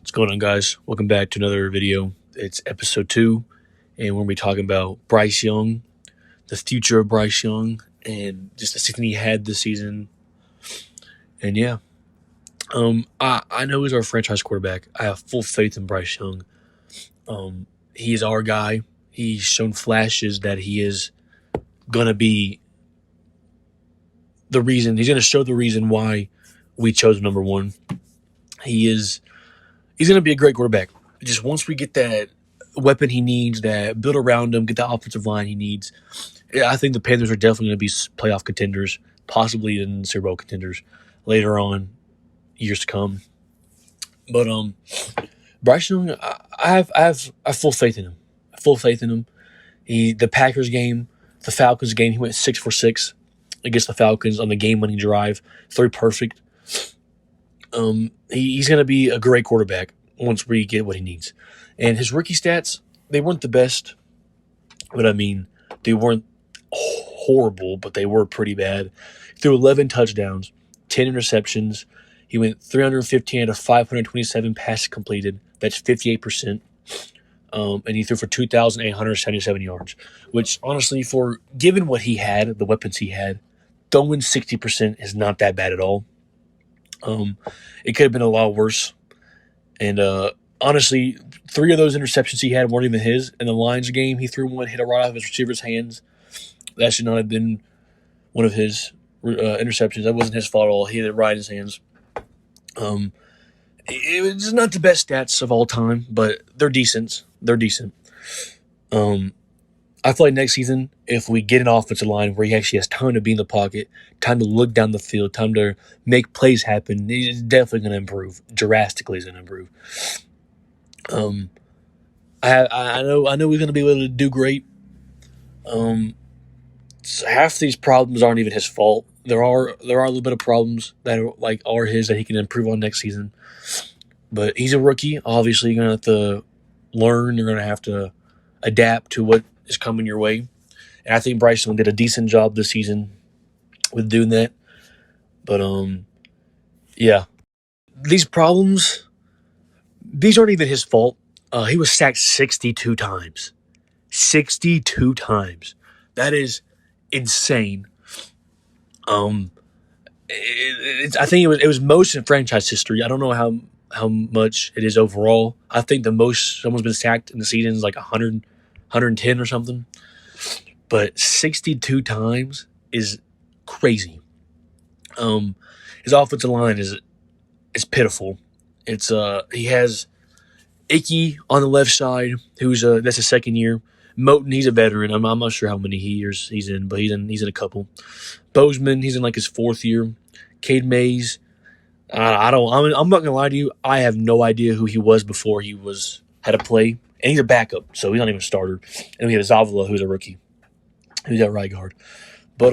What's going on, guys? Welcome back to another video. It's episode 2, and we're going to be talking about Bryce Young, the future of Bryce Young, and just the season he had this season. And yeah, I know he's our franchise quarterback. I have full faith in Bryce Young. He is our guy. He's shown flashes that he is going to be the reason. He's going to show the reason why we chose him number 1. He's going to be a great quarterback. Just once we get that weapon he needs, that build around him, get the offensive line he needs, I think the Panthers are definitely going to be playoff contenders, possibly even Super Bowl contenders later on, years to come. But Bryce Young, I have full faith in him. Full faith in him. The Packers game, the Falcons game, he went 6 for 6 against the Falcons on the game-winning drive, 3 perfect. He's going to be a great quarterback once we get what he needs. And his rookie stats, they weren't the best, but I mean, they weren't horrible, but they were pretty bad. He threw 11 touchdowns, 10 interceptions. He went 315 out of 527 passes completed. That's 58%. And he threw for 2,877 yards, which honestly, for given what he had, the weapons he had, throwing 60% is not that bad at all. It could have been a lot worse. And honestly, 3 of those interceptions he had weren't even his. In the Lions game, he threw one, hit it right off his receiver's hands. That should not have been one of his interceptions. That wasn't his fault at all. He hit it right in his hands. It was not the best stats of all time, but they're decent. They're decent. I feel like next season, if we get an offensive line where he actually has time to be in the pocket, time to look down the field, time to make plays happen, he's definitely going to improve. Drastically, he's going to improve. I know he's going to be able to do great. So half these problems aren't even his fault. There are a little bit of problems that are his that he can improve on next season. But he's a rookie. Obviously, you're going to have to learn. You're going to have to adapt to what is coming your way. And I think Bryce Young did a decent job this season with doing that. But, yeah. These problems, these aren't even his fault. He was sacked 62 times. 62 times. That is insane. I think it was most in franchise history. I don't know how much it is overall. I think the most someone's been sacked in the season is like 100, 110 or something. But 62 times is crazy. His offensive line is pitiful. It's he has Icky on the left side, who's that's his second year. Moten, he's a veteran. I'm not sure how many years he's in, but he's in a couple. Bozeman, he's in like his 4th year. Cade Mays, I'm not gonna lie to you. I have no idea who he was before he had to play, and he's a backup, so he's not even a starter. And we have Zavala, who's a rookie, who's at right guard. But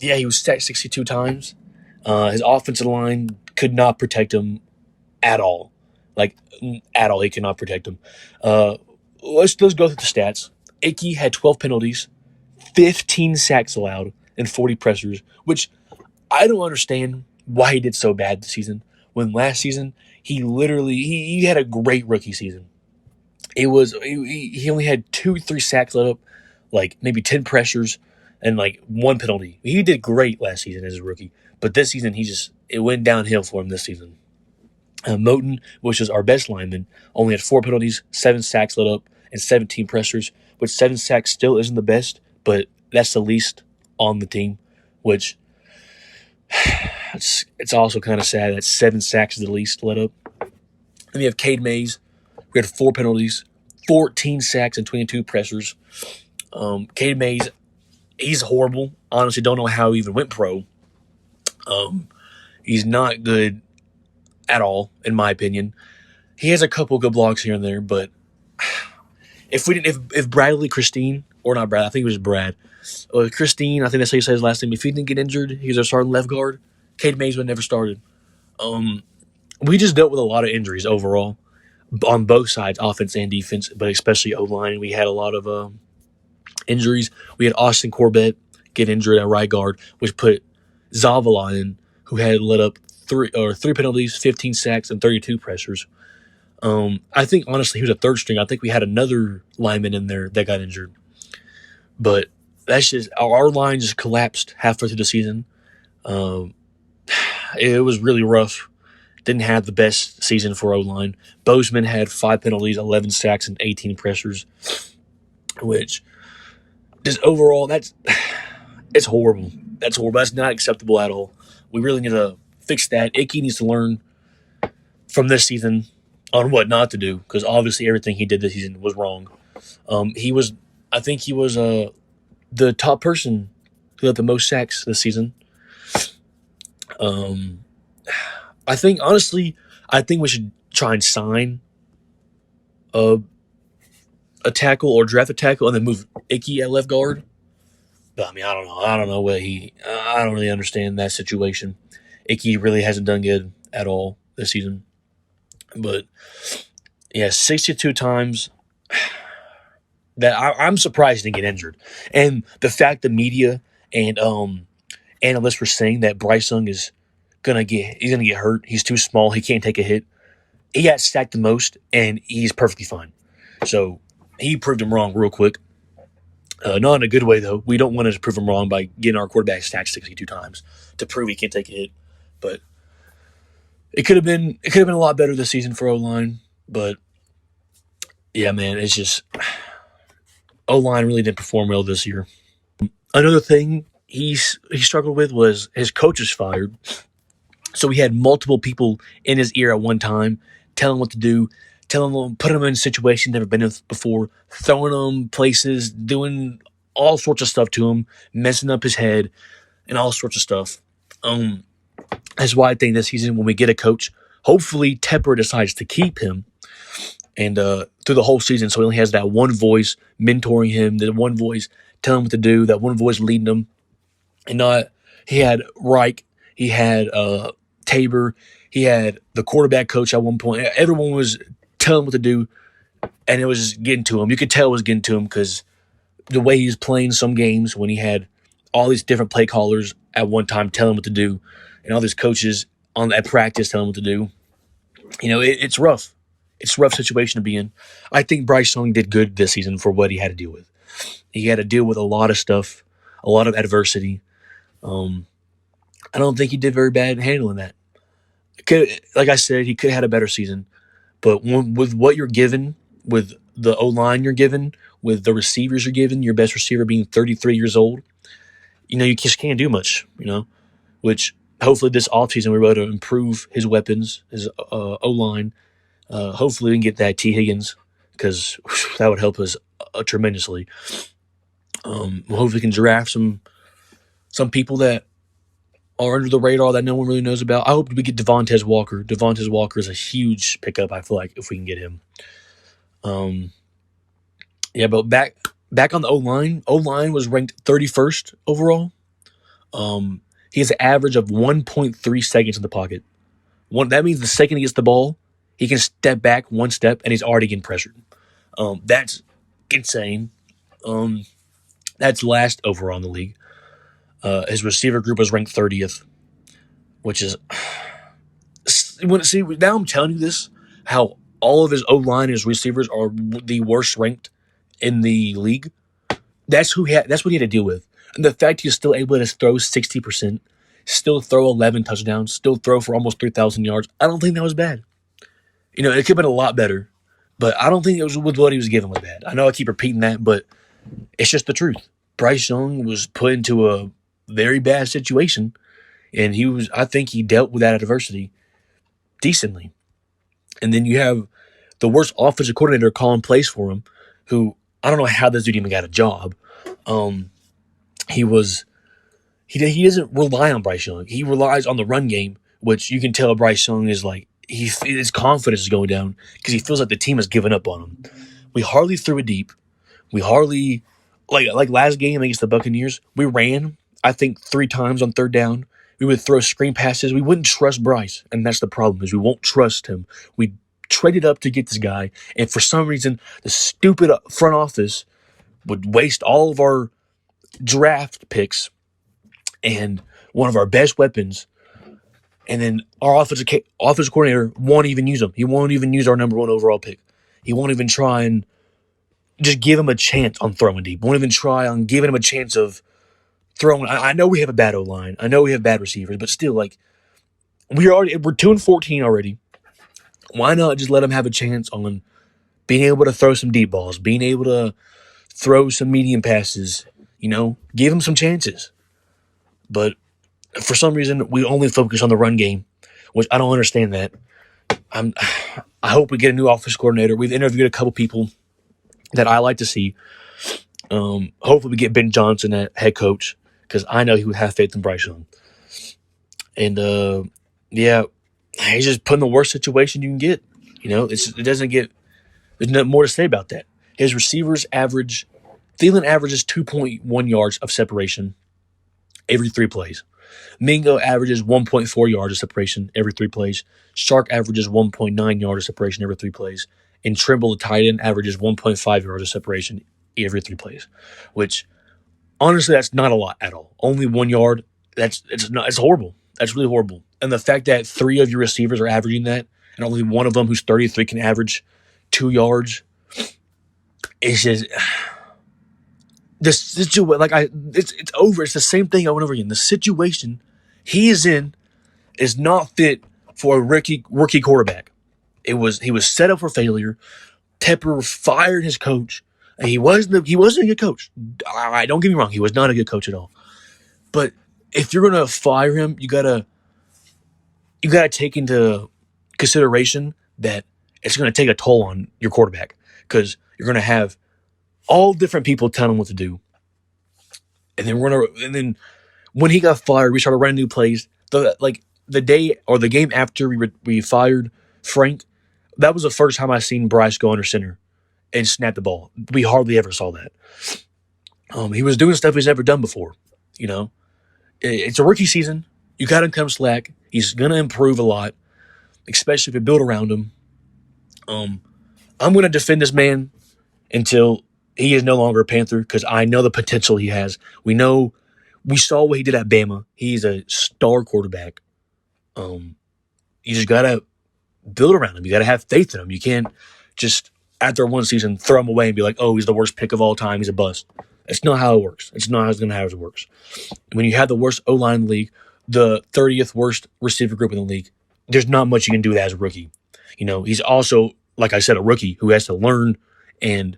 yeah, he was sacked 62 times. His offensive line could not protect him at all, at all. He could not protect him. Let's go through the stats. Icky had 12 penalties, 15 sacks allowed, and 40 pressures, which I don't understand why he did so bad this season. When last season, he had a great rookie season. He only had 2-3 sacks let up, like maybe 10 pressures, and like 1 penalty. He did great last season as a rookie, but this season it went downhill for him this season. Moten, which is our best lineman, only had 4 penalties, 7 sacks let up, and 17 pressures, which 7 sacks still isn't the best, but that's the least on the team, which it's also kind of sad that 7 sacks is the least let up. And we have Cade Mays. We had 4 penalties, 14 sacks, and 22 pressures. Cade Mays, he's horrible. Honestly, don't know how he even went pro. He's not good at all, in my opinion. He has a couple good blocks here and there, but if Bradley Christine, or not Brad, I think it was Brad, Christine, I think that's how you say his last name. If he didn't get injured, he's our starting left guard. Cade Mays would never started. We just dealt with a lot of injuries overall on both sides, offense and defense, but especially O-line. We had a lot of injuries. We had Austin Corbett get injured at right guard, which put Zavala in, who had let up three penalties, 15 sacks, and 32 pressures. I think honestly he was a third string. I think we had another lineman in there that got injured, but that's just our line just collapsed halfway through the season. Um, it was really rough. Didn't have the best season for O line. Bozeman had 5 penalties, 11 sacks, and 18 pressures, which just overall it's horrible. That's horrible. That's not acceptable at all. We really need to fix that. Icky needs to learn from this season on what not to do because obviously everything he did this season was wrong. I think he was the top person who had the most sacks this season. Um, I think honestly, I think we should try and sign a tackle or draft a tackle and then move Icky at left guard. But I mean, I don't know. I don't know what I don't really understand that situation. Icky really hasn't done good at all this season. But yeah, 62 times. That I'm surprised he didn't get injured. And the fact the media and analysts were saying that Bryce Young is gonna get hurt. He's too small. He can't take a hit. He got sacked the most, and he's perfectly fine. So he proved him wrong real quick. Not in a good way though. We don't want to prove him wrong by getting our quarterback sacked 62 times to prove he can't take a hit. But it could have been a lot better this season for O line. But yeah, man, it's just O line really didn't perform well this year. Another thing he struggled with was his coach was fired. So he had multiple people in his ear at one time, telling him what to do, putting him in situations never been in before, throwing him places, doing all sorts of stuff to him, messing up his head, and all sorts of stuff. That's why I think this season when we get a coach, hopefully Tepper decides to keep him and through the whole season, so he only has that one voice mentoring him, that one voice telling him what to do, that one voice leading him, and not he had Reich, he had Tabor, he had the quarterback coach at one point. Everyone was telling him what to do, and it was getting to him. You could tell it was getting to him because the way he was playing some games when he had all these different play callers at one time telling him what to do, and all these coaches at practice telling him what to do. You know, it's rough. It's a rough situation to be in. I think Bryce Young did good this season for what he had to deal with. He had to deal with a lot of stuff, a lot of adversity. I don't think he did very bad handling that. Like I said, he could have had a better season. But with what you're given, with the O-line you're given, with the receivers you're given, your best receiver being 33 years old, you just can't do much, which hopefully this offseason we're able to improve his weapons, his O-line. Hopefully we can get that T. Higgins because that would help us tremendously. Hopefully we can draft some people that are under the radar that no one really knows about. I hope we get Devontae Walker. Devontae Walker is a huge pickup, I feel like, if we can get him. But back on the O-line. O-line was ranked 31st overall. He has an average of 1.3 seconds in the pocket. That means the second he gets the ball, he can step back one step, and he's already getting pressured. That's insane. That's last overall in the league. His receiver group was ranked 30th, which is now I'm telling you this, how all of his O-line and his receivers are the worst ranked in the league. That's what he had to deal with. And the fact he's still able to throw 60%, still throw 11 touchdowns, still throw for almost 3,000 yards, I don't think that was bad. It could have been a lot better, but I don't think it was with what he was given was bad. I know I keep repeating that, but it's just the truth. Bryce Young was put into a very bad situation, and I think he dealt with that adversity decently. And then you have the worst offensive coordinator calling plays for him, who I don't know how this dude even got a job. He doesn't rely on Bryce Young. He relies on the run game, which you can tell Bryce Young is like his confidence is going down because he feels like the team has given up on him. We hardly threw it deep. We hardly like last game against the Buccaneers. We ran, I think, 3 times on third down. We would throw screen passes. We wouldn't trust Bryce, and that's the problem is we won't trust him. We traded up to get this guy, and for some reason, the stupid front office would waste all of our draft picks and one of our best weapons And then our offensive coordinator won't even use him. He won't even use our number 1 overall pick. He won't even try and just give him a chance on throwing deep. Won't even try on giving him a chance of throwing. I know we have a bad O line. I know we have bad receivers, but still, like we're 2-14 already. Why not just let him have a chance on being able to throw some deep balls, being able to throw some medium passes? Give him some chances. But for some reason, we only focus on the run game, which I don't understand that. I hope we get a new offense coordinator. We've interviewed a couple people that I like to see. Hopefully we get Ben Johnson at head coach because I know he would have faith in Bryce Young. And yeah, he's just put in the worst situation you can get. It doesn't get. There's nothing more to say about that. His receivers average. Thielen averages 2.1 yards of separation every 3 plays. Mingo averages 1.4 yards of separation every 3 plays. Shark averages 1.9 yards of separation every 3 plays. And Trimble, the tight end, averages 1.5 yards of separation every 3 plays. Which, honestly, that's not a lot at all. Only 1 yard. It's horrible. That's really horrible. And the fact that 3 of your receivers are averaging that, and only one of them who's 33 can average 2 yards, it's just the situation. It's over. It's the same thing over and over again. The situation he is in is not fit for a rookie quarterback. He was set up for failure. Tepper fired his coach. He wasn't a good coach. Don't get me wrong. He was not a good coach at all. But if you're gonna fire him, you gotta take into consideration that it's gonna take a toll on your quarterback because you're gonna have all different people telling him what to do. And then when he got fired, we started running new plays. The day or the game after we fired Frank, that was the first time I seen Bryce go under center and snap the ball. We hardly ever saw that. He was doing stuff he's never done before. It's a rookie season. You got him come slack. He's gonna improve a lot, especially if you build around him. I'm gonna defend this man until he is no longer a Panther because I know the potential he has. We saw what he did at Bama. He's a star quarterback. You just gotta build around him. You gotta have faith in him. You can't just after one season throw him away and be like, "Oh, he's the worst pick of all time. He's a bust." It's not how it works. It's not how it works. When you have the worst O-line in the league, the 30th worst receiver group in the league, there's not much you can do with that as a rookie. He's also, like I said, a rookie who has to learn and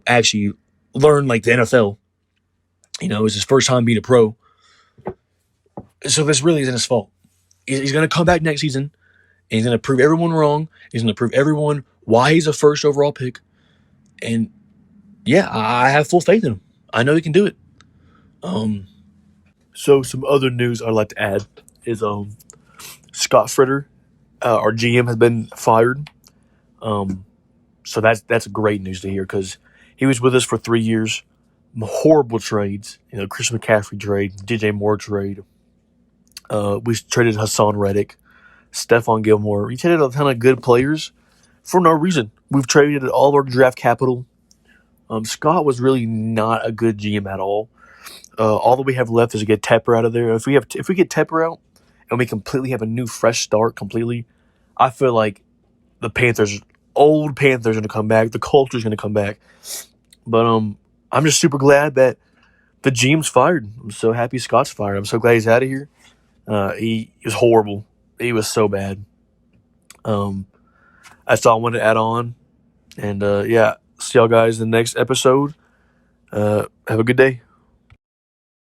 actually learn like the NFL. It's his first time being a pro. So this really isn't his fault. He's going to come back next season, and he's going to prove everyone wrong. He's going to prove everyone why he's a first overall pick. And, yeah, I have full faith in him. I know he can do it. So some other news I'd like to add is Scott Fritter, our GM, has been fired. So that's great news to hear because he was with us for 3 years. Horrible trades. Chris McCaffrey trade, DJ Moore trade. We traded Hassan Reddick, Stephon Gilmore. We traded a ton of good players for no reason. We've traded all our draft capital. Scott was really not a good GM at all. All that we have left is to get Tepper out of there. If we get Tepper out and we completely have a new fresh start completely, I feel like the old Panthers are going to come back. The culture is going to come back. But I'm just super glad that the GM's fired. I'm so happy Scott's fired. I'm so glad he's out of here. He was horrible. He was so bad. That's all I wanted to add on. And, yeah, see y'all guys in the next episode. Have a good day.